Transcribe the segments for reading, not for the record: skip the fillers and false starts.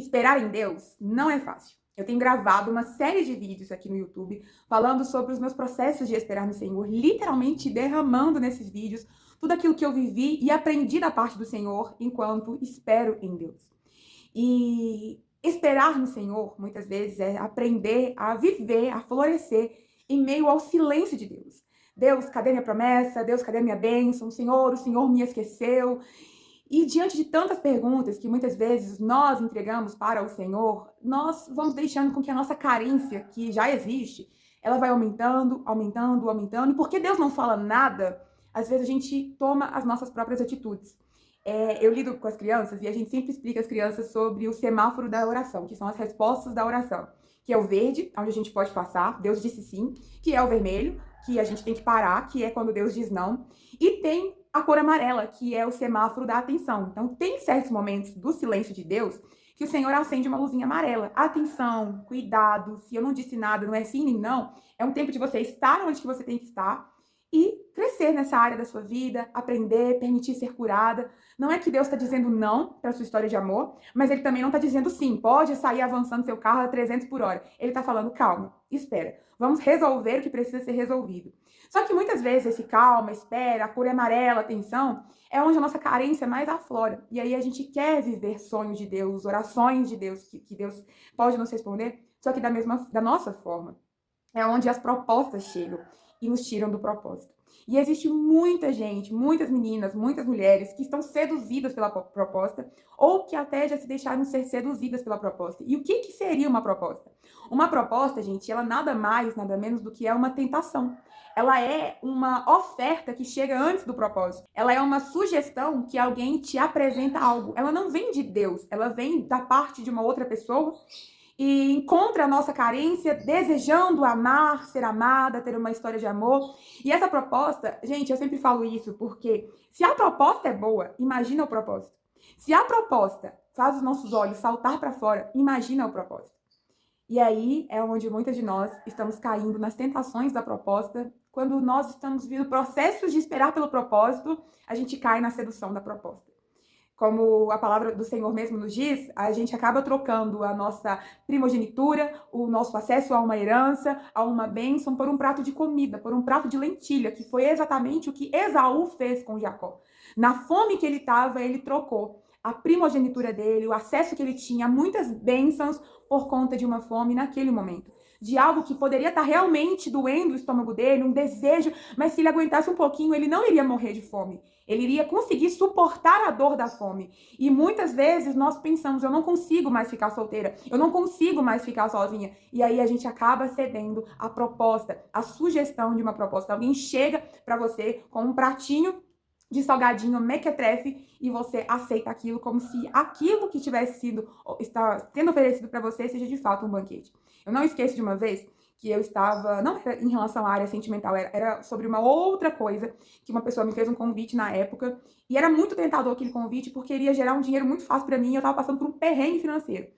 Esperar em Deus não é fácil. Eu tenho gravado uma série de vídeos aqui no YouTube falando sobre os meus processos de esperar no Senhor, literalmente derramando nesses vídeos tudo aquilo que eu vivi e aprendi da parte do Senhor enquanto espero em Deus. E esperar no Senhor, muitas vezes, é aprender a viver, a florescer em meio ao silêncio de Deus. Deus, cadê minha promessa? Deus, cadê minha bênção? O Senhor me esqueceu. E diante de tantas perguntas que muitas vezes nós entregamos para o Senhor, nós vamos deixando com que a nossa carência, que já existe, ela vai aumentando, aumentando, aumentando. E porque Deus não fala nada, às vezes a gente toma as nossas próprias atitudes. Eu lido com as crianças e a gente sempre explica às crianças sobre o semáforo da oração, que são as respostas da oração. Que é o verde, onde a gente pode passar, Deus disse sim, que é o vermelho, que a gente tem que parar, que é quando Deus diz não. E tem a cor amarela, que é o semáforo da atenção. Então, tem certos momentos do silêncio de Deus que o Senhor acende uma luzinha amarela. Atenção, cuidado, se eu não disse nada, não é sim nem não, é um tempo de você estar onde que você tem que estar e crescer nessa área da sua vida, aprender, permitir ser curada. Não é que Deus está dizendo não para sua história de amor, mas Ele também não está dizendo sim, pode sair avançando seu carro a 300 por hora. Ele está falando, calma, espera, vamos resolver o que precisa ser resolvido. Só que muitas vezes esse calma, espera, a cor é amarela, atenção, é onde a nossa carência mais aflora. E aí a gente quer viver sonhos de Deus, orações de Deus, que Deus pode nos responder, só que da nossa forma. É onde as propostas chegam e nos tiram do propósito. E existe muita gente, muitas meninas, muitas mulheres que estão seduzidas pela proposta ou que até já se deixaram ser seduzidas pela proposta. E o que seria uma proposta? Uma proposta, gente, ela nada mais, nada menos do que é uma tentação. Ela é uma oferta que chega antes do propósito. Ela é uma sugestão que alguém te apresenta algo. Ela não vem de Deus, ela vem da parte de uma outra pessoa e encontra a nossa carência desejando amar, ser amada, ter uma história de amor. E essa proposta, gente, eu sempre falo isso porque se a proposta é boa, imagina o propósito. Se a proposta faz os nossos olhos saltar para fora, imagina o propósito. E aí é onde muitas de nós estamos caindo nas tentações da proposta. Quando nós estamos vivendo processos de esperar pelo propósito, a gente cai na sedução da proposta. Como a palavra do Senhor mesmo nos diz, a gente acaba trocando a nossa primogenitura, o nosso acesso a uma herança, a uma bênção, por um prato de comida, por um prato de lentilha, que foi exatamente o que Esaú fez com Jacó. Na fome que ele estava, ele trocou a primogenitura dele, o acesso que ele tinha a muitas bênçãos por conta de uma fome naquele momento. De algo que poderia estar realmente doendo o estômago dele, um desejo, mas se ele aguentasse um pouquinho, ele não iria morrer de fome. Ele iria conseguir suportar a dor da fome. E muitas vezes nós pensamos, eu não consigo mais ficar solteira, eu não consigo mais ficar sozinha. E aí a gente acaba cedendo a proposta, a sugestão de uma proposta. Alguém chega para você com um pratinho de salgadinho mequetrefe e você aceita aquilo como se aquilo que está sendo oferecido para você seja de fato um banquete. Eu não esqueço de uma vez que eu estava, não era em relação à área sentimental, era sobre uma outra coisa, que uma pessoa me fez um convite na época, e era muito tentador aquele convite, porque iria gerar um dinheiro muito fácil para mim, e eu estava passando por um perrengue financeiro.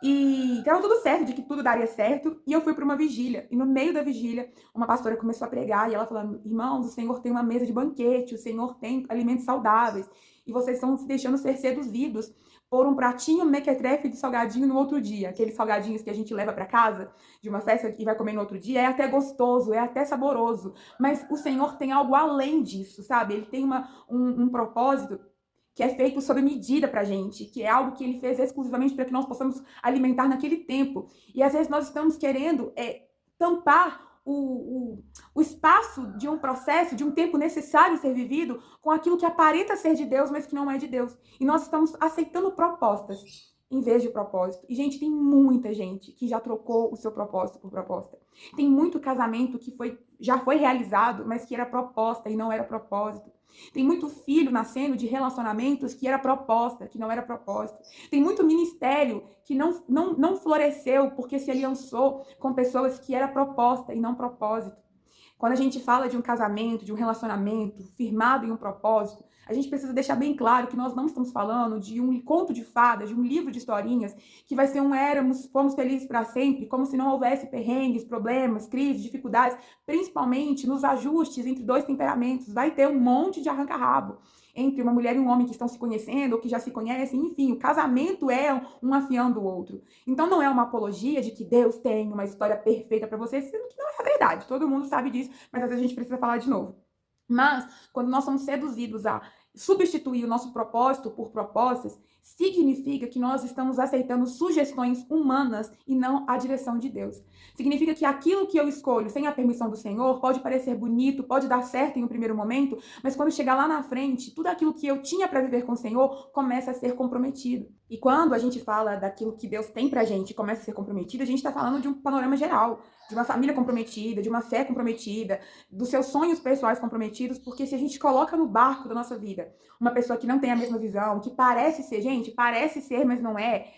E estava tudo certo, de que tudo daria certo, e eu fui para uma vigília. E no meio da vigília, uma pastora começou a pregar, e ela falando, irmãos, o Senhor tem uma mesa de banquete, o Senhor tem alimentos saudáveis, e vocês estão se deixando ser seduzidos por um pratinho mequetrefe de salgadinho no outro dia. Aqueles salgadinhos que a gente leva para casa de uma festa e vai comer no outro dia, é até gostoso, é até saboroso, mas o Senhor tem algo além disso, sabe? Ele tem um propósito que é feito sob medida pra gente, que é algo que ele fez exclusivamente para que nós possamos alimentar naquele tempo. E às vezes nós estamos querendo tampar o espaço de um processo, de um tempo necessário ser vivido com aquilo que aparenta ser de Deus, mas que não é de Deus. E nós estamos aceitando propostas em vez de propósito. E, gente, tem muita gente que já trocou o seu propósito por proposta. Tem muito casamento que já foi realizado, mas que era proposta e não era propósito. Tem muito filho nascendo de relacionamentos que era proposta, que não era propósito. Tem muito ministério que não floresceu porque se aliançou com pessoas que era proposta e não propósito. Quando a gente fala de um casamento, de um relacionamento firmado em um propósito, a gente precisa deixar bem claro que nós não estamos falando de um conto de fadas, de um livro de historinhas, que vai ser fomos felizes para sempre, como se não houvesse perrengues, problemas, crises, dificuldades, principalmente nos ajustes entre dois temperamentos. Vai ter um monte de arranca-rabo entre uma mulher e um homem que estão se conhecendo ou que já se conhecem, enfim, o casamento é um afiando o outro. Então não é uma apologia de que Deus tem uma história perfeita para você, sendo que não é a verdade. Todo mundo sabe disso, mas às vezes a gente precisa falar de novo. Mas, quando nós somos seduzidos a substituir o nosso propósito por propostas, significa que nós estamos aceitando sugestões humanas e não a direção de Deus. Significa que aquilo que eu escolho sem a permissão do Senhor pode parecer bonito, pode dar certo em um primeiro momento, mas quando chegar lá na frente, tudo aquilo que eu tinha para viver com o Senhor começa a ser comprometido. E quando a gente fala daquilo que Deus tem pra gente e começa a ser comprometido, a gente está falando de um panorama geral, de uma família comprometida, de uma fé comprometida, dos seus sonhos pessoais comprometidos, porque se a gente coloca no barco da nossa vida uma pessoa que não tem a mesma visão, que parece ser, gente, parece ser, mas não é,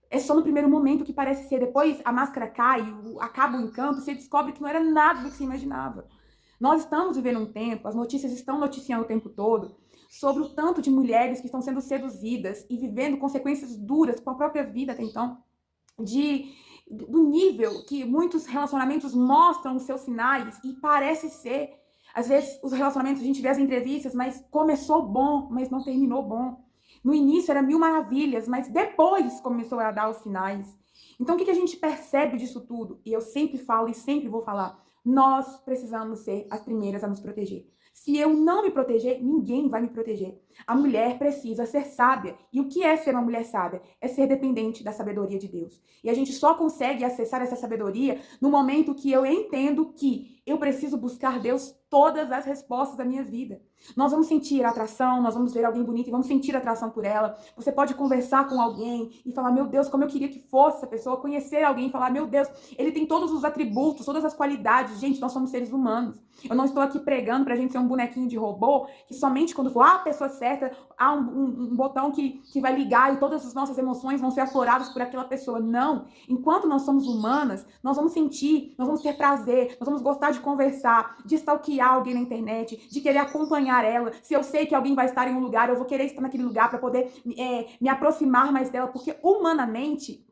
é só no primeiro momento que parece ser, depois a máscara cai, acaba o encanto, você descobre que não era nada do que você imaginava. Nós estamos vivendo um tempo, as notícias estão noticiando o tempo todo, sobre o tanto de mulheres que estão sendo seduzidas e vivendo consequências duras com a própria vida até então, do nível que muitos relacionamentos mostram os seus sinais e parece ser. Às vezes, os relacionamentos, a gente vê as entrevistas, mas começou bom, mas não terminou bom. No início era mil maravilhas, mas depois começou a dar os sinais. Então, o que a gente percebe disso tudo? E eu sempre falo e sempre vou falar, nós precisamos ser as primeiras a nos proteger. Se eu não me proteger, ninguém vai me proteger. A mulher precisa ser sábia. E o que é ser uma mulher sábia? É ser dependente da sabedoria de Deus. E a gente só consegue acessar essa sabedoria no momento que eu entendo que eu preciso buscar Deus todas as respostas da minha vida. Nós vamos sentir atração, nós vamos ver alguém bonito e vamos sentir atração por ela. Você pode conversar com alguém e falar, meu Deus, como eu queria que fosse essa pessoa. Conhecer alguém e falar, meu Deus, ele tem todos os atributos, todas as qualidades. Gente, nós somos seres humanos. Eu não estou aqui pregando pra gente ser um bonequinho de robô que somente quando for a pessoa certa, há um botão que vai ligar e todas as nossas emoções vão ser afloradas por aquela pessoa. Não. Enquanto nós somos humanas, nós vamos sentir, nós vamos ter prazer, nós vamos gostar de conversar, de stalkear alguém na internet, de querer acompanhar ela. Se eu sei que alguém vai estar em um lugar, eu vou querer estar naquele lugar para poder me aproximar mais dela, porque humanamente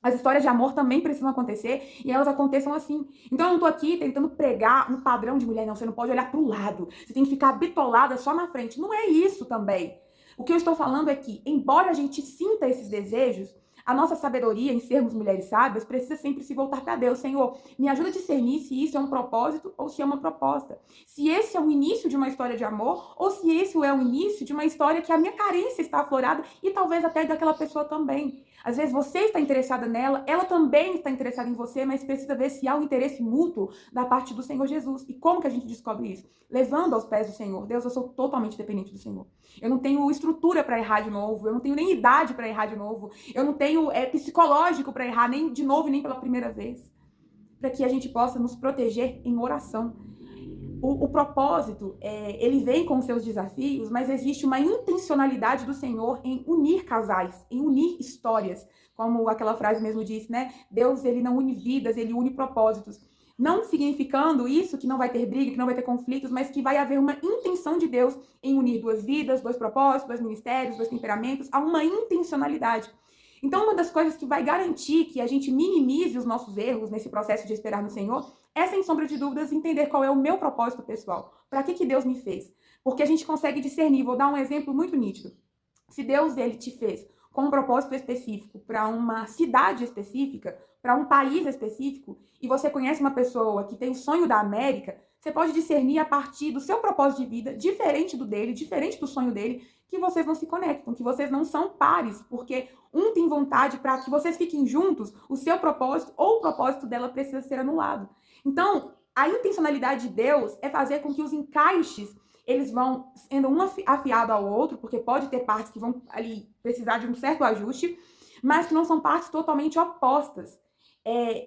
as histórias de amor também precisam acontecer e elas aconteçam assim. Então eu não tô aqui tentando pregar um padrão de mulher, não. Você não pode olhar pro lado. Você tem que ficar bitolada só na frente. Não é isso também. O que eu estou falando é que, embora a gente sinta esses desejos, a nossa sabedoria em sermos mulheres sábias precisa sempre se voltar para Deus. Senhor, me ajuda a discernir se isso é um propósito ou se é uma proposta. Se esse é o início de uma história de amor ou se esse é o início de uma história que a minha carência está aflorada e talvez até daquela pessoa também. Às vezes você está interessada nela, ela também está interessada em você, mas precisa ver se há um interesse mútuo da parte do Senhor Jesus. E como que a gente descobre isso? Levando aos pés do Senhor. Deus, eu sou totalmente dependente do Senhor. Eu não tenho estrutura para errar de novo, eu não tenho nem idade para errar de novo, eu não tenho psicológico para errar nem de novo, nem pela primeira vez. Para que a gente possa nos proteger em oração. O propósito, ele vem com seus desafios, mas existe uma intencionalidade do Senhor em unir casais, em unir histórias. Como aquela frase mesmo disse, né? Deus, ele não une vidas, ele une propósitos. Não significando isso que não vai ter briga, que não vai ter conflitos, mas que vai haver uma intenção de Deus em unir duas vidas, dois propósitos, dois ministérios, dois temperamentos, há uma intencionalidade. Então, uma das coisas que vai garantir que a gente minimize os nossos erros nesse processo de esperar no Senhor é, sem sombra de dúvidas, entender qual é o meu propósito pessoal. Para que Deus me fez? Porque a gente consegue discernir. Vou dar um exemplo muito nítido. Se Deus, ele te fez com um propósito específico para uma cidade específica, para um país específico, e você conhece uma pessoa que tem o sonho da América, você pode discernir a partir do seu propósito de vida, diferente do dele, diferente do sonho dele, que vocês não se conectam, que vocês não são pares, porque um tem vontade para que vocês fiquem juntos, o seu propósito ou o propósito dela precisa ser anulado. Então, a intencionalidade de Deus é fazer com que os encaixes eles vão sendo um afiado ao outro, porque pode ter partes que vão ali precisar de um certo ajuste, mas que não são partes totalmente opostas.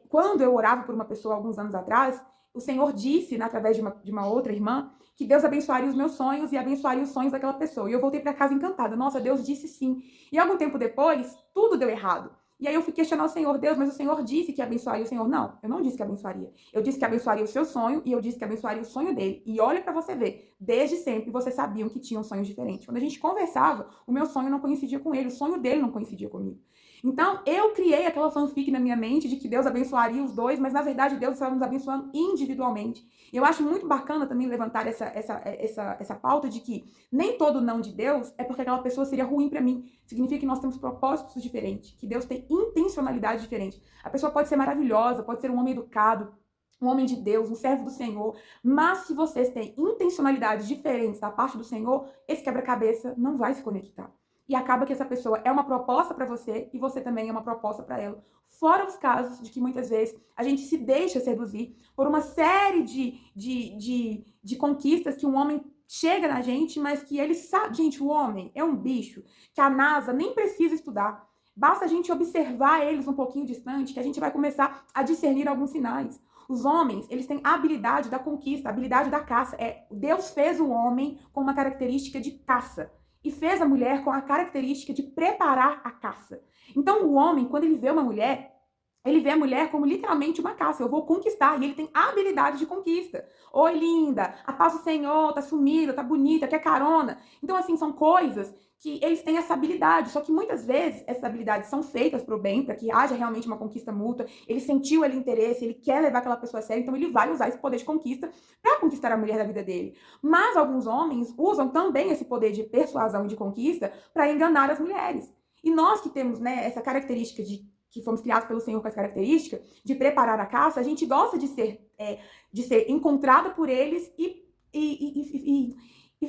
Quando eu orava por uma pessoa alguns anos atrás, o Senhor disse, através de uma outra irmã, que Deus abençoaria os meus sonhos e abençoaria os sonhos daquela pessoa. E eu voltei para casa encantada. Nossa, Deus disse sim. E algum tempo depois, tudo deu errado. E aí eu fui questionar o Senhor, Deus, mas o Senhor disse que abençoaria o Senhor. Não, eu não disse que abençoaria. Eu disse que abençoaria o seu sonho e eu disse que abençoaria o sonho dele. E olha pra você ver, desde sempre vocês sabiam que tinham sonhos diferentes. Quando a gente conversava, o meu sonho não coincidia com ele, o sonho dele não coincidia comigo. Então, eu criei aquela fanfic na minha mente de que Deus abençoaria os dois, mas na verdade Deus estava nos abençoando individualmente. E eu acho muito bacana também levantar essa pauta de que nem todo não de Deus é porque aquela pessoa seria ruim para mim. Significa que nós temos propósitos diferentes, que Deus tem intencionalidade diferente. A pessoa pode ser maravilhosa, pode ser um homem educado, um homem de Deus, um servo do Senhor, mas se vocês têm intencionalidades diferentes da parte do Senhor, esse quebra-cabeça não vai se conectar. E acaba que essa pessoa é uma proposta para você e você também é uma proposta para ela. Fora os casos de que muitas vezes a gente se deixa seduzir por uma série de conquistas que um homem chega na gente, mas que ele sabe. Gente, o homem é um bicho que a NASA nem precisa estudar. Basta a gente observar eles um pouquinho distante que a gente vai começar a discernir alguns sinais. Os homens, eles têm a habilidade da conquista, a habilidade da caça. Deus fez o homem com uma característica de caça e fez a mulher com a característica de preparar a caça. Então, o homem, quando ele vê uma mulher, ele vê a mulher como literalmente uma caça. Eu vou conquistar. E ele tem a habilidade de conquista. Oi, linda. A paz do Senhor. Tá sumida, tá bonita, quer carona. Então, assim, são coisas que eles têm essa habilidade. Só que muitas vezes essas habilidades são feitas pro bem, para que haja realmente uma conquista mútua. Ele sentiu ele interesse, ele quer levar aquela pessoa a sério, então ele vai usar esse poder de conquista para conquistar a mulher da vida dele. Mas alguns homens usam também esse poder de persuasão e de conquista para enganar as mulheres. E nós que temos, né, essa característica que fomos criados pelo Senhor com essa característica de preparar a caça, a gente gosta de ser encontrada por eles e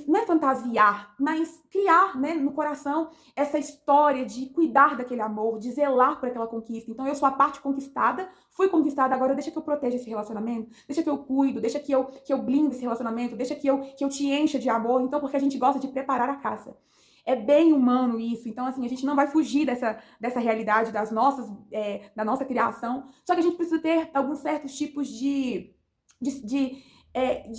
não é fantasiar, mas criar, né, no coração essa história de cuidar daquele amor, de zelar por aquela conquista. Então eu sou a parte conquistada, fui conquistada, agora deixa que eu proteja esse relacionamento, deixa que eu cuido, deixa que eu blinde esse relacionamento, deixa que eu te encha de amor. Então, porque a gente gosta de preparar a caça. É bem humano isso. Então, assim, a gente não vai fugir dessa realidade da nossa criação. Só que a gente precisa ter alguns certos tipos de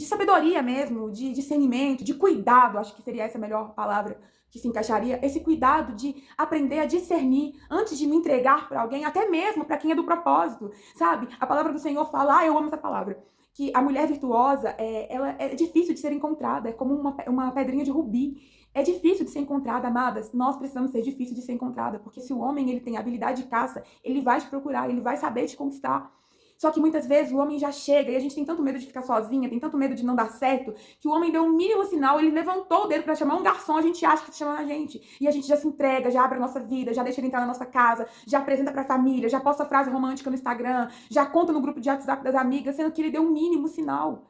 sabedoria mesmo, de discernimento, de cuidado. Acho que seria essa a melhor palavra que se encaixaria. Esse cuidado de aprender a discernir antes de me entregar para alguém, até mesmo para quem é do propósito, sabe? A palavra do Senhor fala, eu amo essa palavra, que a mulher virtuosa, ela é difícil de ser encontrada, é como uma pedrinha de rubi. É difícil de ser encontrada, amadas. Nós precisamos ser difíceis de ser encontrada, porque se o homem ele tem habilidade de caça, ele vai te procurar, ele vai saber te conquistar. Só que muitas vezes o homem já chega e a gente tem tanto medo de ficar sozinha, tem tanto medo de não dar certo, que o homem deu um mínimo sinal, ele levantou o dedo para chamar um garçom, a gente acha que tá chamando a gente. E a gente já se entrega, já abre a nossa vida, já deixa ele entrar na nossa casa, já apresenta pra família, já posta frase romântica no Instagram, já conta no grupo de WhatsApp das amigas, sendo que ele deu um mínimo sinal.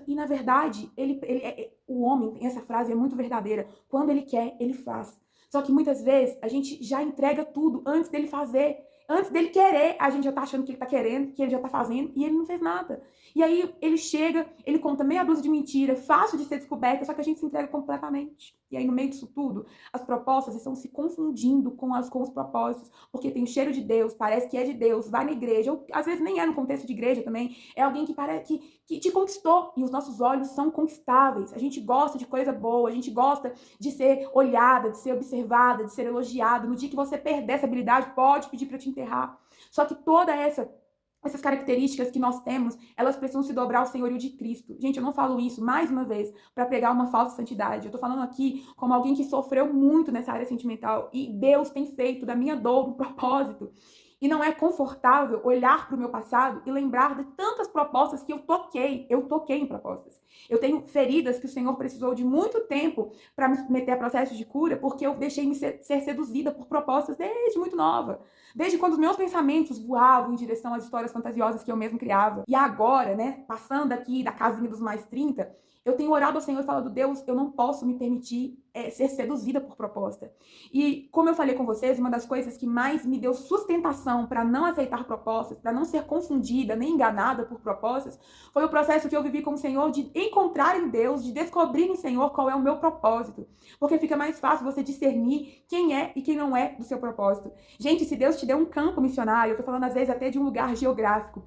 E na verdade, o homem, essa frase é muito verdadeira. Quando ele quer, ele faz. Só que muitas vezes a gente já entrega tudo antes dele fazer. Antes dele querer, a gente já tá achando que ele tá querendo, que ele já tá fazendo, e ele não fez nada. E aí ele chega, ele conta meia dúzia de mentira, fácil de ser descoberta, só que a gente se entrega completamente. E aí no meio disso tudo, as propostas estão se confundindo com os propósitos, porque tem o cheiro de Deus, parece que é de Deus, vai na igreja, ou às vezes nem é no contexto de igreja também, é alguém que parece que te conquistou, e os nossos olhos são conquistáveis. A gente gosta de coisa boa, a gente gosta de ser olhada, de ser observada, de ser elogiada. No dia que você perder essa habilidade, pode pedir para te enterrar. Só que essas características que nós temos, elas precisam se dobrar ao senhorio de Cristo. Gente, eu não falo isso, mais uma vez, para pregar uma falsa santidade. Eu tô falando aqui como alguém que sofreu muito nessa área sentimental e Deus tem feito da minha dor um propósito. E não é confortável olhar para o meu passado e lembrar de tantas propostas que eu toquei. Eu toquei em propostas. Eu tenho feridas que o Senhor precisou de muito tempo para me meter a processo de cura, porque eu deixei me ser seduzida por propostas desde muito nova. Desde quando os meus pensamentos voavam em direção às histórias fantasiosas que eu mesmo criava. E agora, né, passando aqui da casinha dos mais 30, eu tenho orado ao Senhor e falado, Deus, eu não posso me permitir ser seduzida por proposta. E como eu falei com vocês, uma das coisas que mais me deu sustentação para não aceitar propostas, para não ser confundida nem enganada por propostas, foi o processo que eu vivi com o Senhor de encontrar em Deus, de descobrir no Senhor qual é o meu propósito. Porque fica mais fácil você discernir quem é e quem não é do seu propósito. Gente, se Deus te deu um campo missionário, eu tô falando às vezes até de um lugar geográfico,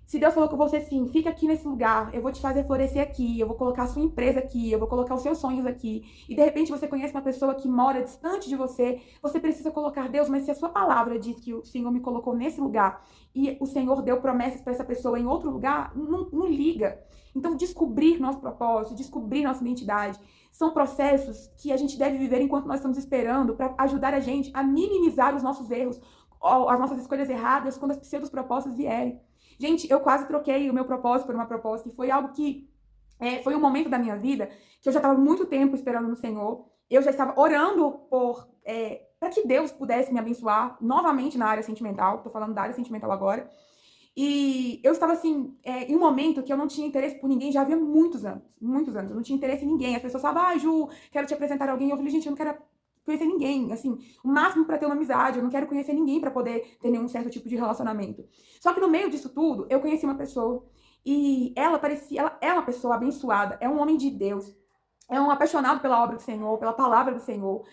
Se Deus falou com você assim, fica aqui nesse lugar, eu vou te fazer florescer aqui, eu vou colocar a sua empresa aqui, eu vou colocar os seus sonhos aqui, e de repente você conhece uma pessoa que mora distante de você, você precisa colocar Deus, mas se a sua palavra diz que o Senhor me colocou nesse lugar e o Senhor deu promessas para essa pessoa em outro lugar, não liga. Então, descobrir nosso propósito, descobrir nossa identidade, são processos que a gente deve viver enquanto nós estamos esperando para ajudar a gente a minimizar os nossos erros, as nossas escolhas erradas quando as pseudos propostas vierem. Gente, eu quase troquei o meu propósito por uma proposta e foi algo que foi um momento da minha vida que eu já estava muito tempo esperando no Senhor. Eu já estava orando para que Deus pudesse me abençoar novamente na área sentimental. Tô falando da área sentimental agora. E eu estava assim, em um momento que eu não tinha interesse por ninguém já havia muitos anos. Muitos anos. Eu não tinha interesse em ninguém. As pessoas falavam, Ju, quero te apresentar alguém. Eu falei, gente, eu não quero conhecer ninguém, assim, o máximo para ter uma amizade, eu não quero conhecer ninguém para poder ter nenhum certo tipo de relacionamento. Só que no meio disso tudo, eu conheci uma pessoa e ela é uma pessoa abençoada, é um homem de Deus, é um apaixonado pela obra do Senhor, pela palavra do Senhor.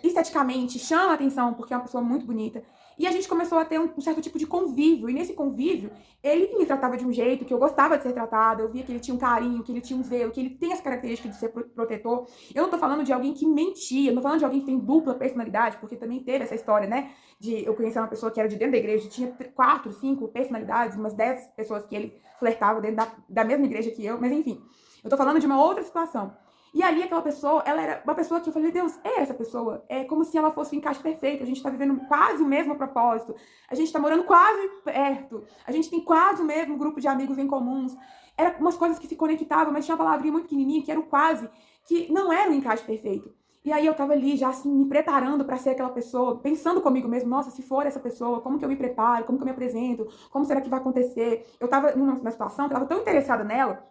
Esteticamente chama a atenção porque é uma pessoa muito bonita. E a gente começou a ter um certo tipo de convívio. E nesse convívio, ele me tratava de um jeito que eu gostava de ser tratada. Eu via que ele tinha um carinho, que ele tinha um zelo, que ele tem as características de ser protetor. Eu não tô falando de alguém que mentia, eu não tô falando de alguém que tem dupla personalidade, porque também teve essa história, né? De eu conhecer uma pessoa que era de dentro da igreja, tinha 4, 5 personalidades, umas 10 pessoas que ele flertava dentro da mesma igreja que eu. Mas enfim, eu tô falando de uma outra situação. E ali aquela pessoa, ela era uma pessoa que eu falei, Deus, é essa pessoa. É como se ela fosse um encaixe perfeito. A gente tá vivendo quase o mesmo propósito. A gente tá morando quase perto. A gente tem quase o mesmo grupo de amigos em comuns. Eram umas coisas que se conectavam, mas tinha uma palavrinha muito pequenininha, que era o quase, que não era um encaixe perfeito. E aí eu tava ali já assim, me preparando para ser aquela pessoa, pensando comigo mesmo, nossa, se for essa pessoa, como que eu me preparo, como que eu me apresento, como será que vai acontecer? Eu tava numa situação que eu tava tão interessada nela,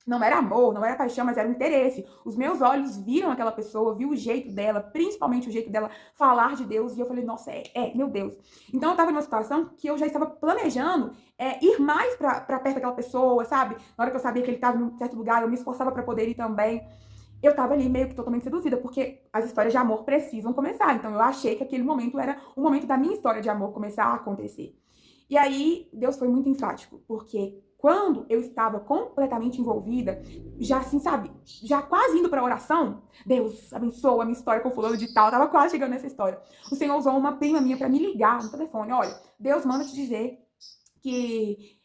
não era amor, não era paixão, mas era um interesse. Os meus olhos viram aquela pessoa, viu o jeito dela, principalmente o jeito dela falar de Deus, e eu falei, nossa, meu Deus. Então eu tava numa situação que eu já estava planejando ir mais pra perto daquela pessoa, sabe? Na hora que eu sabia que ele tava em um certo lugar, eu me esforçava pra poder ir também. Eu tava ali meio que totalmente seduzida, porque as histórias de amor precisam começar. Então eu achei que aquele momento era o momento da minha história de amor começar a acontecer. E aí, Deus foi muito enfático, porque quando eu estava completamente envolvida, já assim, sabe, já quase indo pra oração, Deus abençoa a minha história com fulano de tal, eu tava quase chegando nessa história. O Senhor usou uma prima minha pra me ligar no telefone, olha, Deus manda te dizer que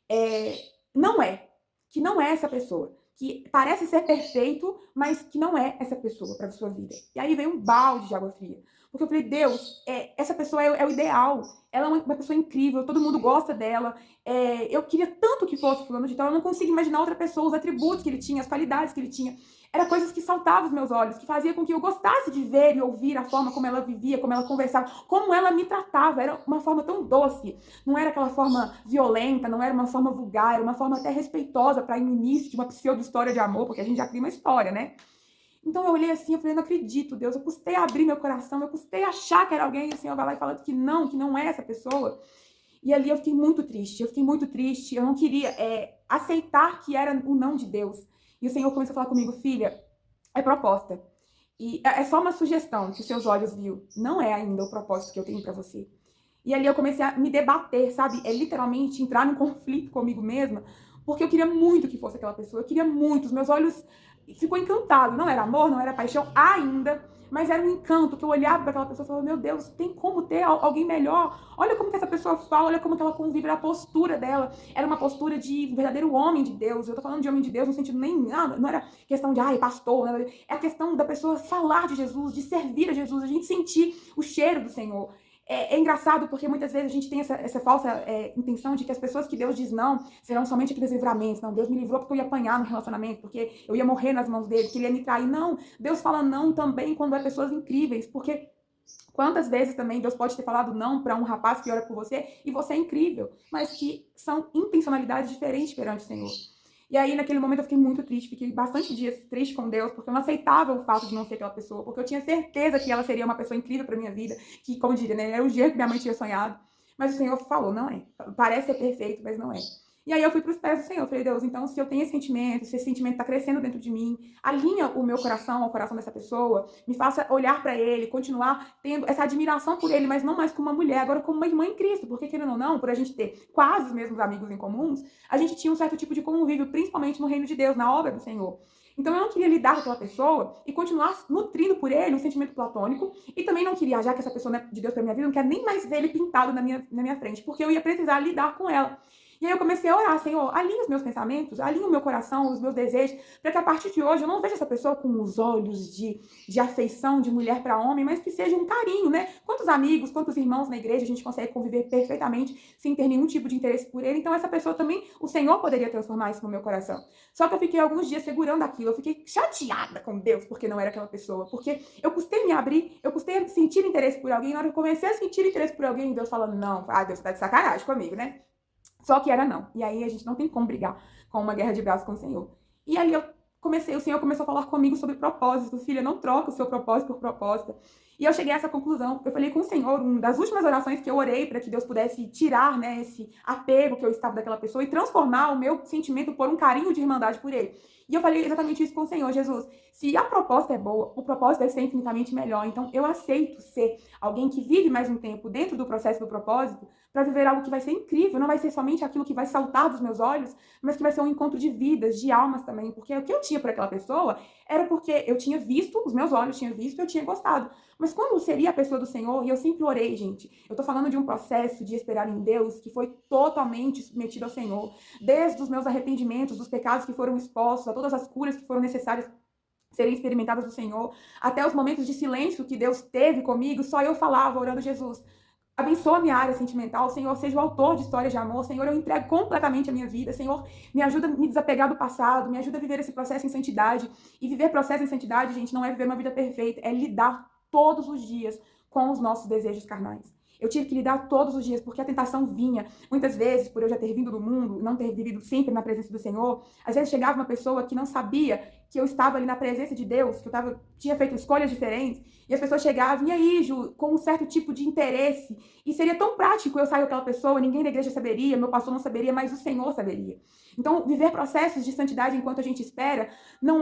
não é, que não é essa pessoa, que parece ser perfeito, mas que não é essa pessoa para sua vida. E aí veio um balde de água fria. Porque eu falei, Deus, essa pessoa é o ideal. Ela é uma pessoa incrível, todo mundo gosta dela. Eu queria tanto que fosse fulano de tal, eu não consigo imaginar outra pessoa, os atributos que ele tinha, as qualidades que ele tinha. Era coisas que saltavam os meus olhos, que fazia com que eu gostasse de ver e ouvir a forma como ela vivia, como ela conversava, como ela me tratava. Era uma forma tão doce. Não era aquela forma violenta, não era uma forma vulgar, era uma forma até respeitosa para início de uma pseudo-história de amor, porque a gente já cria uma história, né? Então eu olhei assim, eu falei, não acredito, Deus, eu custei abrir meu coração, eu custei achar que era alguém, e o Senhor vai lá e falando que não é essa pessoa. E ali eu fiquei muito triste, eu não queria aceitar que era o não de Deus. E o Senhor começou a falar comigo, filha, é proposta. E é só uma sugestão que os seus olhos viu, não é ainda o propósito que eu tenho para você. E ali eu comecei a me debater, sabe? Literalmente entrar num conflito comigo mesma, porque eu queria muito que fosse aquela pessoa, eu queria muito, os meus olhos ficou encantado, não era amor, não era paixão ainda, mas era um encanto, que eu olhava para aquela pessoa e falava, meu Deus, tem como ter alguém melhor? Olha como que essa pessoa fala, olha como que ela convive, a postura dela era uma postura de verdadeiro homem de Deus. Eu tô falando de homem de Deus no sentido nem, não era questão de, pastor, né? É a questão da pessoa falar de Jesus, de servir a Jesus, a gente sentir o cheiro do Senhor. É engraçado porque muitas vezes a gente tem essa falsa intenção de que as pessoas que Deus diz não serão somente aqueles livramentos. Não, Deus me livrou porque eu ia apanhar no relacionamento, porque eu ia morrer nas mãos dele, que ele ia me trair. Não, Deus fala não também quando é pessoas incríveis, porque quantas vezes também Deus pode ter falado não para um rapaz que ora por você e você é incrível, mas que são intencionalidades diferentes perante o Senhor. E aí, naquele momento, eu fiquei muito triste, fiquei bastante dias triste com Deus, porque eu não aceitava o fato de não ser aquela pessoa, porque eu tinha certeza que ela seria uma pessoa incrível pra minha vida, que, como diria, né, era o dia que minha mãe tinha sonhado. Mas o Senhor falou, não é. Parece ser perfeito, mas não é. E aí eu fui para os pés do Senhor. Eu falei, Deus, então se eu tenho esse sentimento, se esse sentimento está crescendo dentro de mim, alinha o meu coração ao coração dessa pessoa, me faça olhar para ele, continuar tendo essa admiração por ele, mas não mais como uma mulher, agora como uma irmã em Cristo, porque querendo ou não, por a gente ter quase os mesmos amigos em comuns, a gente tinha um certo tipo de convívio, principalmente no reino de Deus, na obra do Senhor. Então eu não queria lidar com aquela pessoa e continuar nutrindo por ele um sentimento platônico, e também não queria, já que essa pessoa não é de Deus para minha vida, não quero nem mais ver ele pintado na minha frente, porque eu ia precisar lidar com ela. E aí eu comecei a orar, Senhor, alinha os meus pensamentos, alinha o meu coração, os meus desejos, para que a partir de hoje eu não veja essa pessoa com os olhos de afeição de mulher para homem, mas que seja um carinho, né? Quantos amigos, quantos irmãos na igreja a gente consegue conviver perfeitamente sem ter nenhum tipo de interesse por ele? Então essa pessoa também, o Senhor poderia transformar isso no meu coração. Só que eu fiquei alguns dias segurando aquilo, eu fiquei chateada com Deus porque não era aquela pessoa, porque eu custei me abrir, eu custei sentir interesse por alguém, na hora que eu comecei a sentir interesse por alguém, Deus falando, não, Deus tá de sacanagem comigo, né? Só que era não. E aí a gente não tem como brigar com uma guerra de braços com o Senhor. E ali o Senhor começou a falar comigo sobre propósito. Filha, não troca o seu propósito por propósito. E eu cheguei a essa conclusão. Eu falei com o Senhor, uma das últimas orações que eu orei para que Deus pudesse tirar, né, esse apego que eu estava daquela pessoa e transformar o meu sentimento por um carinho de irmandade por ele. E eu falei exatamente isso com o Senhor, Jesus. Se a proposta é boa, o propósito deve ser infinitamente melhor. Então, eu aceito ser alguém que vive mais um tempo dentro do processo do propósito para viver algo que vai ser incrível. Não vai ser somente aquilo que vai saltar dos meus olhos, mas que vai ser um encontro de vidas, de almas também. Porque o que eu tinha por aquela pessoa era porque eu tinha visto, os meus olhos tinham visto, eu tinha gostado. Mas quando seria a pessoa do Senhor, e eu sempre orei, gente, eu tô falando de um processo de esperar em Deus que foi totalmente submetido ao Senhor, desde os meus arrependimentos, dos pecados que foram expostos, a todas as curas que foram necessárias serem experimentadas do Senhor, até os momentos de silêncio que Deus teve comigo, só eu falava, orando, Jesus, abençoa a minha área sentimental, Senhor, seja o autor de histórias de amor, Senhor, eu entrego completamente a minha vida, Senhor, me ajuda a me desapegar do passado, me ajuda a viver esse processo em santidade, e viver processo em santidade, gente, não é viver uma vida perfeita, é lidar todos os dias com os nossos desejos carnais. Eu tive que lidar todos os dias, porque a tentação vinha. Muitas vezes, por eu já ter vindo do mundo, não ter vivido sempre na presença do Senhor, às vezes chegava uma pessoa que não sabia que eu estava ali na presença de Deus, que tinha feito escolhas diferentes, e as pessoas chegavam, e aí, Ju, com um certo tipo de interesse, e seria tão prático eu sair com aquela pessoa, ninguém da igreja saberia, meu pastor não saberia, mas o Senhor saberia. Então, viver processos de santidade enquanto a gente espera, não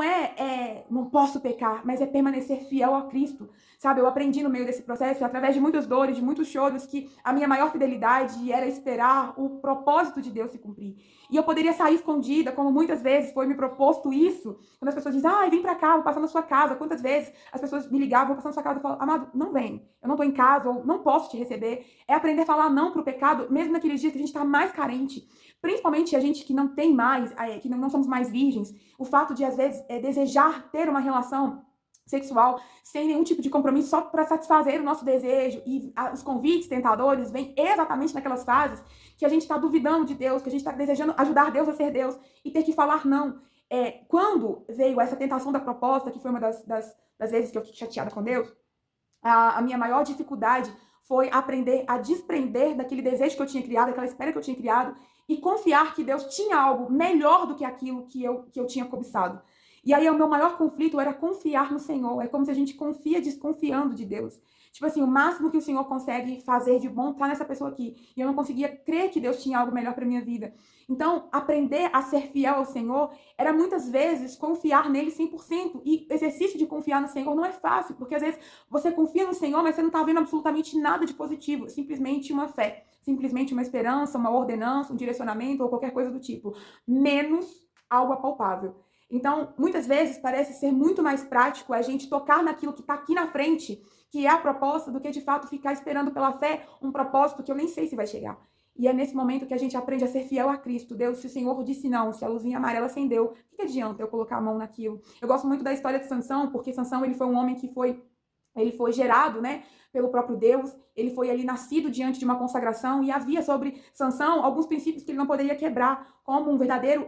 não posso pecar, mas é permanecer fiel a Cristo, sabe? Eu aprendi no meio desse processo, através de muitas dores, de muitos choros, que a minha maior fidelidade era esperar o propósito de Deus se cumprir. E eu poderia sair escondida, como muitas vezes foi me proposto isso, quando as pessoas dizem, vem pra cá, vou passar na sua casa. Quantas vezes as pessoas me ligavam, vou passar na sua casa, eu falo, amado, não vem, eu não tô em casa, ou não posso te receber. É aprender a falar não pro pecado, mesmo naqueles dias que a gente tá mais carente. Principalmente a gente que não tem mais, que não somos mais virgens, o fato de, às vezes, desejar ter uma relação sexual sem nenhum tipo de compromisso só para satisfazer o nosso desejo, e os convites tentadores vêm exatamente naquelas fases que a gente está duvidando de Deus, que a gente está desejando ajudar Deus a ser Deus e ter que falar não. Quando veio essa tentação da proposta, que foi uma das vezes que eu fiquei chateada com Deus, a minha maior dificuldade foi aprender a desprender daquele desejo que eu tinha criado, daquela espera que eu tinha criado, e confiar que Deus tinha algo melhor do que aquilo que eu tinha cobiçado. E aí o meu maior conflito era confiar no Senhor. É como se a gente confia desconfiando de Deus. Tipo assim, o máximo que o Senhor consegue fazer de bom tá nessa pessoa aqui. E eu não conseguia crer que Deus tinha algo melhor para minha vida. Então, aprender a ser fiel ao Senhor era muitas vezes confiar nele 100%. E exercício de confiar no Senhor não é fácil, porque às vezes você confia no Senhor, mas você não tá vendo absolutamente nada de positivo. Simplesmente uma fé, simplesmente uma esperança, uma ordenança, um direcionamento ou qualquer coisa do tipo. Menos algo apalpável. Então, muitas vezes parece ser muito mais prático a gente tocar naquilo que está aqui na frente, que é a proposta, do que de fato ficar esperando pela fé um propósito que eu nem sei se vai chegar. E é nesse momento que a gente aprende a ser fiel a Cristo. Deus, se o Senhor disse não, se a luzinha amarela acendeu, o que adianta eu colocar a mão naquilo? Eu gosto muito da história de Sansão, porque Sansão ele foi um homem que ele foi gerado, né, pelo próprio Deus, ele foi ali nascido diante de uma consagração, e havia sobre Sansão alguns princípios que ele não poderia quebrar, como um verdadeiro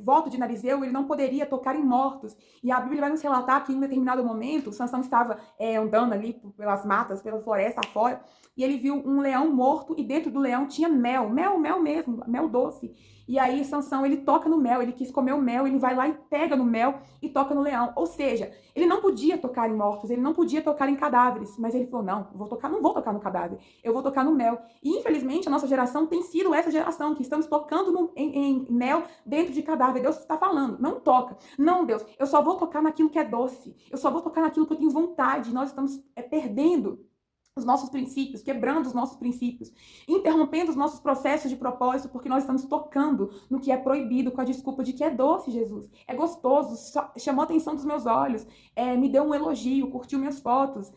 voto de Narizeu, ele não poderia tocar em mortos. E a Bíblia vai nos relatar que em um determinado momento, Sansão estava andando ali pelas matas, pela floresta afora, e ele viu um leão morto, e dentro do leão tinha mel mesmo, mel doce. E aí Sansão, ele toca no mel, ele quis comer o mel, ele vai lá e pega no mel e toca no leão. Ou seja, ele não podia tocar em mortos, ele não podia tocar em cadáveres, mas ele falou, Não vou tocar no cadáver. Eu vou tocar no mel. E, infelizmente, a nossa geração tem sido essa geração que estamos tocando em mel dentro de cadáver. Deus está falando, não toca. Não, Deus, eu só vou tocar naquilo que é doce. Eu só vou tocar naquilo que eu tenho vontade. Nós estamos perdendo os nossos princípios, quebrando os nossos princípios, interrompendo os nossos processos de propósito, porque nós estamos tocando no que é proibido com a desculpa de que é doce, Jesus. É gostoso, chamou a atenção dos meus olhos, me deu um elogio, curtiu minhas fotos,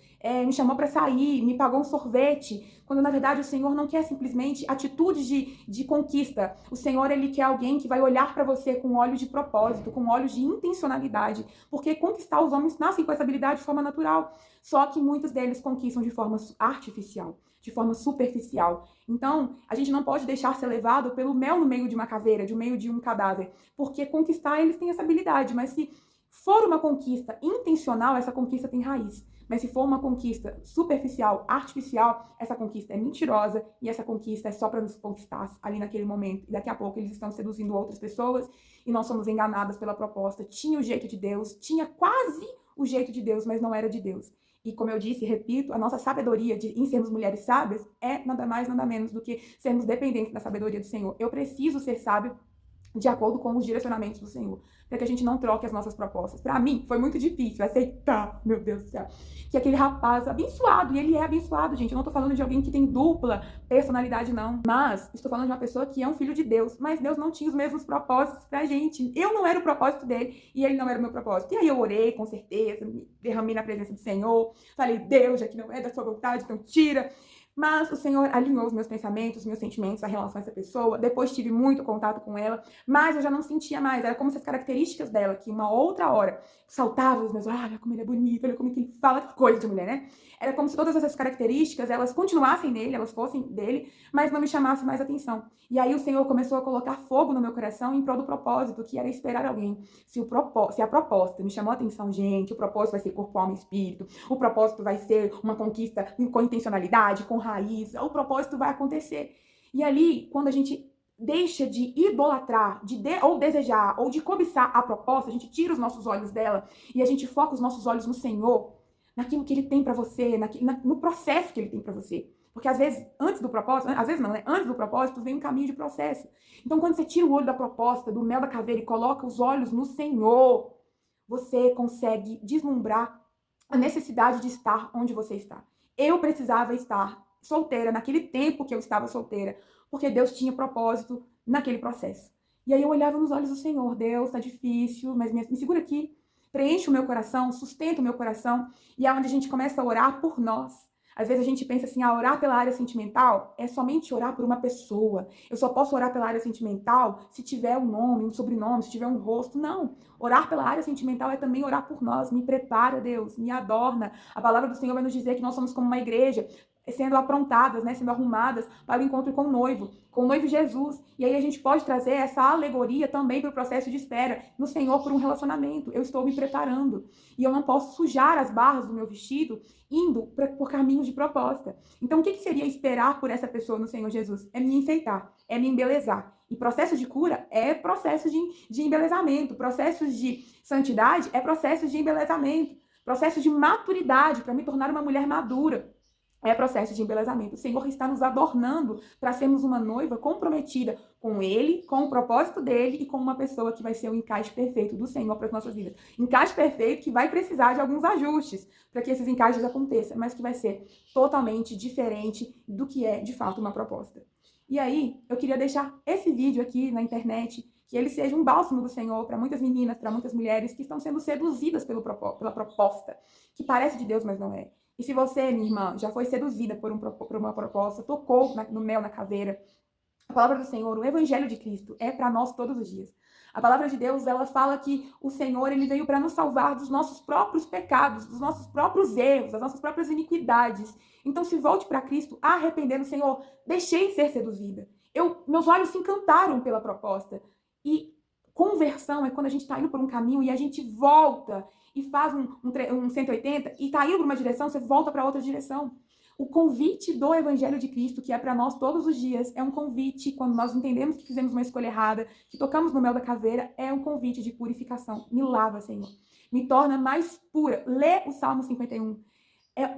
me chamou para sair, me pagou um sorvete, quando na verdade o Senhor não quer simplesmente atitudes de conquista. O Senhor, ele quer alguém que vai olhar para você com olhos de propósito, com olhos de intencionalidade, porque conquistar os homens nascem com essa habilidade de forma natural. Só que muitos deles conquistam de forma artificial, de forma superficial. Então, a gente não pode deixar ser levado pelo mel no meio de uma caveira, no meio de um cadáver, porque conquistar eles têm essa habilidade, mas se for uma conquista intencional, essa conquista tem raiz. Mas se for uma conquista superficial, artificial, essa conquista é mentirosa e essa conquista é só para nos conquistar ali naquele momento. E daqui a pouco eles estão seduzindo outras pessoas e nós somos enganadas pela proposta. Tinha o jeito de Deus, tinha quase o jeito de Deus, mas não era de Deus. E como eu disse, repito, a nossa sabedoria em sermos mulheres sábias é nada mais, nada menos do que sermos dependentes da sabedoria do Senhor. Eu preciso ser sábio de acordo com os direcionamentos do Senhor, para que a gente não troque as nossas propostas. Para mim, foi muito difícil aceitar, meu Deus do céu, que aquele rapaz abençoado, e ele é abençoado, gente, eu não tô falando de alguém que tem dupla personalidade, não, mas estou falando de uma pessoa que é um filho de Deus, mas Deus não tinha os mesmos propósitos pra gente. Eu não era o propósito dele, e ele não era o meu propósito. E aí eu orei, com certeza, me derramei na presença do Senhor, falei, Deus, já que não é da sua vontade, então tira. Mas o Senhor alinhou os meus pensamentos, os meus sentimentos em relação a essa pessoa. Depois tive muito contato com ela, mas eu já não sentia mais. Era como se as características dela, que uma outra hora saltavam os meus olhos, olha como ele é bonito, olha como ele fala, que coisa de mulher, né? Era como se todas essas características, elas continuassem nele, elas fossem dele, mas não me chamassem mais atenção. E aí o Senhor começou a colocar fogo no meu coração em prol do propósito, que era esperar alguém. Se a proposta me chamou a atenção, gente, o propósito vai ser corpo, alma e espírito, o propósito vai ser uma conquista com intencionalidade, com raiz, o propósito vai acontecer. E ali, quando a gente deixa de idolatrar, ou desejar, ou de cobiçar a proposta, a gente tira os nossos olhos dela e a gente foca os nossos olhos no Senhor, naquilo que ele tem para você, no processo que ele tem para você. Porque às vezes, antes do propósito, às vezes não, né? Antes do propósito vem um caminho de processo. Então, quando você tira o olho da proposta, do mel da caveira e coloca os olhos no Senhor, você consegue deslumbrar a necessidade de estar onde você está. Eu precisava estar solteira naquele tempo que eu estava solteira, porque Deus tinha propósito naquele processo. E aí eu olhava nos olhos do Senhor, Deus, tá difícil, mas me segura aqui, preenche o meu coração, sustenta o meu coração, e é onde a gente começa a orar por nós. Às vezes a gente pensa assim, orar pela área sentimental é somente orar por uma pessoa. Eu só posso orar pela área sentimental se tiver um nome, um sobrenome, se tiver um rosto. Não. Orar pela área sentimental é também orar por nós. Me prepara, Deus, me adorna. A palavra do Senhor vai nos dizer que nós somos como uma igreja, sendo aprontadas, né, sendo arrumadas para o encontro com o noivo Jesus. E aí a gente pode trazer essa alegoria também para o processo de espera no Senhor por um relacionamento. Eu estou me preparando e eu não posso sujar as barras do meu vestido indo por caminhos de proposta. Então, o que seria esperar por essa pessoa no Senhor Jesus? É me enfeitar, é me embelezar. E processo de cura é processo de embelezamento. Processos de santidade é processo de embelezamento. Processo de maturidade para me tornar uma mulher madura. É processo de embelezamento. O Senhor está nos adornando para sermos uma noiva comprometida com Ele, com o propósito dEle e com uma pessoa que vai ser o encaixe perfeito do Senhor para as nossas vidas. Encaixe perfeito que vai precisar de alguns ajustes para que esses encaixes aconteçam, mas que vai ser totalmente diferente do que é, de fato, uma proposta. E aí, eu queria deixar esse vídeo aqui na internet, que ele seja um bálsamo do Senhor para muitas meninas, para muitas mulheres que estão sendo seduzidas pela proposta, que parece de Deus, mas não é. E se você, minha irmã, já foi seduzida por uma proposta, tocou no mel na caveira, a palavra do Senhor, o Evangelho de Cristo, é para nós todos os dias. A palavra de Deus, ela fala que o Senhor, ele veio para nos salvar dos nossos próprios pecados, dos nossos próprios erros, das nossas próprias iniquidades. Então, se volte para Cristo, arrependendo, Senhor, deixei ser seduzida. Meus olhos se encantaram pela proposta. E conversão é quando a gente está indo por um caminho e a gente volta e faz um 180 e está indo para uma direção, você volta para outra direção. O convite do Evangelho de Cristo, que é para nós todos os dias, é um convite, quando nós entendemos que fizemos uma escolha errada, que tocamos no mel da caveira, é um convite de purificação. Me lava, Senhor. Me torna mais pura. Lê o Salmo 51.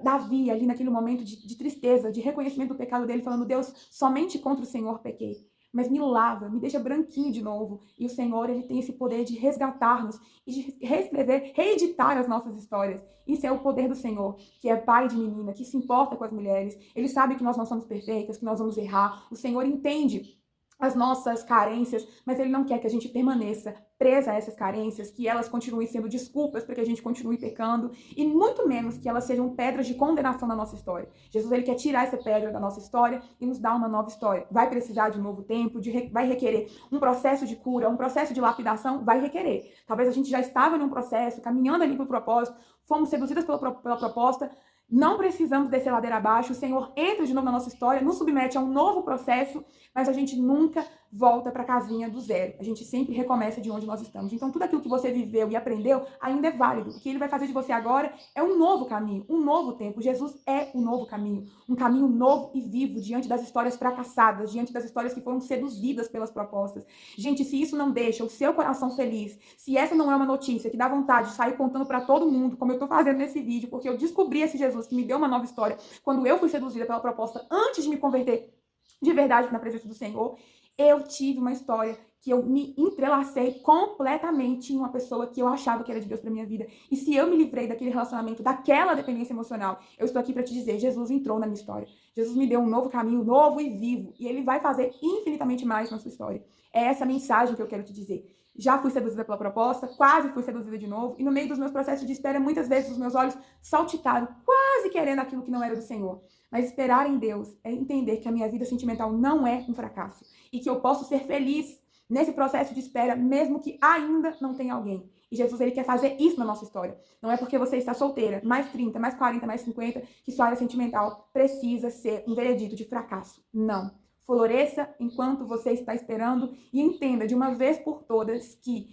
Davi ali naquele momento de tristeza, de reconhecimento do pecado dele, falando: Deus, somente contra o Senhor pequei. Mas me lava, me deixa branquinho de novo. E o Senhor, ele tem esse poder de resgatar-nos e de reescrever, reeditar as nossas histórias. Isso é o poder do Senhor, que é pai de menina, que se importa com as mulheres. Ele sabe que nós não somos perfeitas, que nós vamos errar. O Senhor entende as nossas carências, mas ele não quer que a gente permaneça presa a essas carências, que elas continuem sendo desculpas para que a gente continue pecando, e muito menos que elas sejam pedras de condenação na nossa história. Jesus, ele quer tirar essa pedra da nossa história e nos dar uma nova história. Vai precisar de um novo tempo, vai requerer um processo de cura, um processo de lapidação, vai requerer. Talvez a gente já estava num processo, caminhando ali para o propósito, fomos seduzidas pela proposta, não precisamos descer ladeira abaixo, o Senhor entra de novo na nossa história, nos submete a um novo processo, mas a gente nunca volta para a casinha do zero. A gente sempre recomeça de onde nós estamos. Então, tudo aquilo que você viveu e aprendeu ainda é válido. O que ele vai fazer de você agora é um novo caminho, um novo tempo. Jesus é um novo caminho, um caminho novo e vivo diante das histórias fracassadas, diante das histórias que foram seduzidas pelas propostas. Gente, se isso não deixa o seu coração feliz, se essa não é uma notícia que dá vontade de sair contando para todo mundo, como eu estou fazendo nesse vídeo, porque eu descobri esse Jesus que me deu uma nova história quando eu fui seduzida pela proposta antes de me converter de verdade na presença do Senhor, eu tive uma história que eu me entrelacei completamente em uma pessoa que eu achava que era de Deus para minha vida. E se eu me livrei daquele relacionamento, daquela dependência emocional, eu estou aqui para te dizer, Jesus entrou na minha história. Jesus me deu um novo caminho, novo e vivo. E ele vai fazer infinitamente mais na sua história. É essa mensagem que eu quero te dizer. Já fui seduzida pela proposta, quase fui seduzida de novo. E no meio dos meus processos de espera, muitas vezes os meus olhos saltitaram, quase querendo aquilo que não era do Senhor. Mas esperar em Deus é entender que a minha vida sentimental não é um fracasso. E que eu posso ser feliz nesse processo de espera, mesmo que ainda não tenha alguém. E Jesus, ele quer fazer isso na nossa história. Não é porque você está solteira, mais 30, mais 40, mais 50, que sua área sentimental precisa ser um veredito de fracasso. Não. Floresça enquanto você está esperando e entenda de uma vez por todas que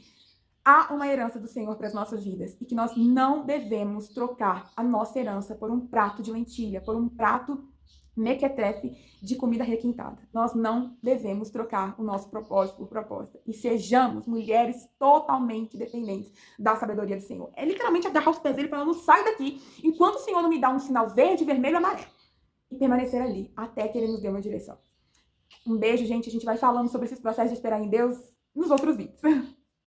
há uma herança do Senhor para as nossas vidas e que nós não devemos trocar a nossa herança por um prato de lentilha, por um prato mequetrefe de comida requintada. Nós não devemos trocar o nosso propósito por proposta. E sejamos mulheres totalmente dependentes da sabedoria do Senhor. É literalmente agarrar os pés dele falando, sai daqui, enquanto o Senhor não me dá um sinal verde, vermelho, amarelo. E permanecer ali, até que ele nos dê uma direção. Um beijo, gente. A gente vai falando sobre esses processos de esperar em Deus nos outros vídeos.